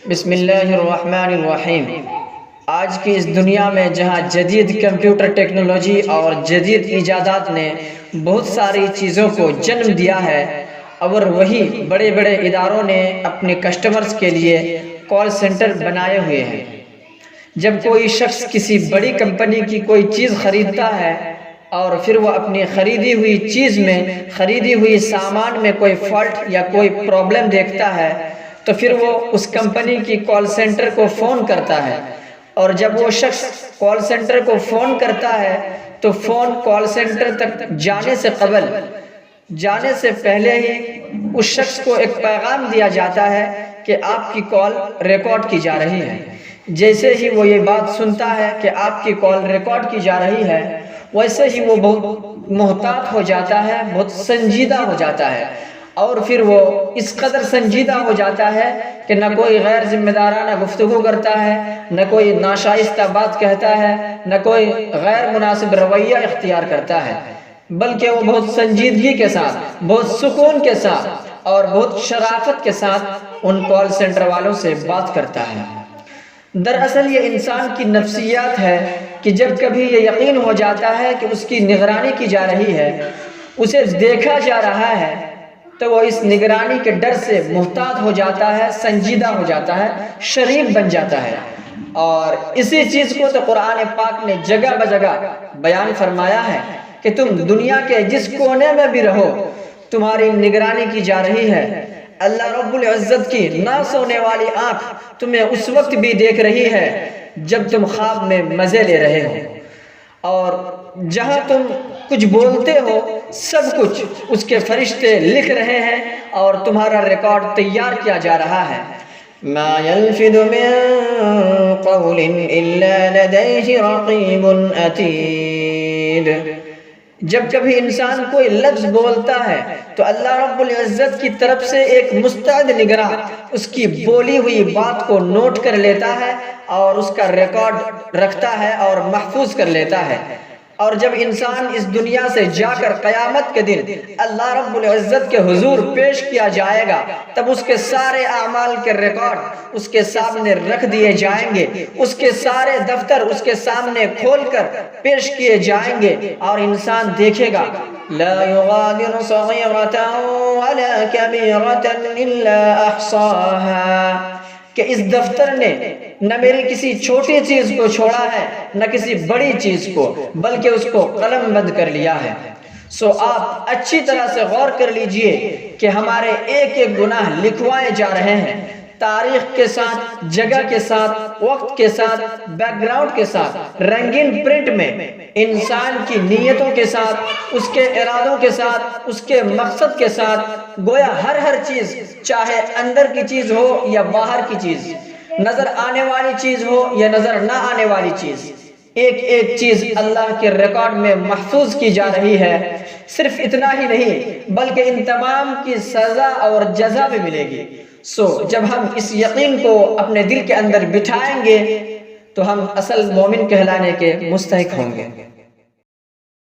بسم اللہ الرحمن الرحیم۔ آج کی اس دنیا میں جہاں جدید کمپیوٹر ٹیکنالوجی اور جدید ایجادات نے بہت ساری چیزوں کو جنم دیا ہے، اور وہی بڑے بڑے اداروں نے اپنے کسٹمرز کے لیے کال سینٹر بنائے ہوئے ہیں۔ جب کوئی شخص کسی بڑی کمپنی کی کوئی چیز خریدتا ہے اور پھر وہ اپنی خریدی ہوئی چیز میں، خریدی ہوئی سامان میں کوئی فالٹ یا کوئی پرابلم دیکھتا ہے تو پھر وہ اس کمپنی کی کال سینٹر کو فون کرتا ہے، اور جب وہ شخص کال سینٹر کو فون کرتا ہے تو فون کال سینٹر تک جانے سے پہلے ہی اس شخص کو ایک پیغام دیا جاتا ہے کہ آپ کی کال ریکارڈ کی جا رہی ہے۔ جیسے ہی وہ یہ بات سنتا ہے کہ آپ کی کال ریکارڈ کی جا رہی ہے، ویسے ہی وہ بہت محتاط ہو جاتا ہے، بہت سنجیدہ ہو جاتا ہے، اور پھر وہ اس قدر سنجیدہ ہو جاتا ہے کہ نہ کوئی غیر ذمہ دارانہ گفتگو کرتا ہے، نہ کوئی ناشائستہ بات کہتا ہے، نہ کوئی غیر مناسب رویہ اختیار کرتا ہے، بلکہ وہ بہت سنجیدگی کے ساتھ، بہت سکون کے ساتھ اور بہت شرافت کے ساتھ ان کال سینٹر والوں سے بات کرتا ہے۔ دراصل یہ انسان کی نفسیات ہے کہ جب کبھی یہ یقین ہو جاتا ہے کہ اس کی نگرانی کی جا رہی ہے، اسے دیکھا جا رہا ہے، تو وہ اس نگرانی کے ڈر سے محتاط ہو جاتا ہے، سنجیدہ ہو جاتا ہے، شریف بن جاتا ہے۔ اور اسی چیز کو تو قرآن پاک نے جگہ بجگہ بیان فرمایا ہے کہ تم دنیا کے جس کونے میں بھی رہو، تمہاری نگرانی کی جا رہی ہے۔ اللہ رب العزت کی نہ سونے والی آنکھ تمہیں اس وقت بھی دیکھ رہی ہے جب تم خواب میں مزے لے رہے ہو، اور جہاں تم کچھ بولتے ہو سب کچھ اس کے فرشتے لکھ رہے ہیں اور تمہارا ریکارڈ تیار کیا جا رہا ہے۔ ما يلفظ من قول الا لديه رقيب عتيد۔ جب کبھی انسان کوئی لفظ بولتا ہے تو اللہ رب العزت کی طرف سے ایک مستعد نگراں اس کی بولی ہوئی بات کو نوٹ کر لیتا ہے اور اس کا ریکارڈ رکھتا ہے اور محفوظ کر لیتا ہے۔ اور جب انسان اس دنیا سے جا کر قیامت کے دن اللہ رب العزت کے حضور پیش کیا جائے گا، تب اس کے سارے اعمال کے ریکارڈ اس کے سامنے رکھ دیے جائیں گے، اس کے سارے دفتر اس کے سامنے کھول کر پیش کیے جائیں گے، اور انسان دیکھے گا لا يغادر صغيرة ولا كبيرة إلا أحصاها، کہ اس دفتر نے نہ میری کسی چھوٹی چیز کو چھوڑا ہے نہ کسی بڑی چیز کو، بلکہ اس کو قلم بند کر لیا ہے۔ سو آپ اچھی طرح سے غور کر لیجئے کہ ہمارے ایک ایک گناہ لکھوائے جا رہے ہیں، تاریخ کے ساتھ، جگہ کے ساتھ، وقت کے ساتھ، بیک گراؤنڈ کے ساتھ، رنگین پرنٹ میں، انسان کی نیتوں کے ساتھ، اس کے ارادوں کے ساتھ، اس کے مقصد کے ساتھ، گویا ہر چیز، چاہے اندر کی چیز ہو یا باہر کی چیز، نظر آنے والی چیز ہو یا نظر نہ آنے والی چیز، ایک ایک چیز اللہ کے ریکارڈ میں محفوظ کی جا رہی ہے۔ صرف اتنا ہی نہیں بلکہ ان تمام کی سزا اور جزا بھی ملے گی۔ سو جب ہم اس یقین کو اپنے دل کے اندر بٹھائیں گے تو ہم اصل مومن کہلانے کے مستحق ہوں گے۔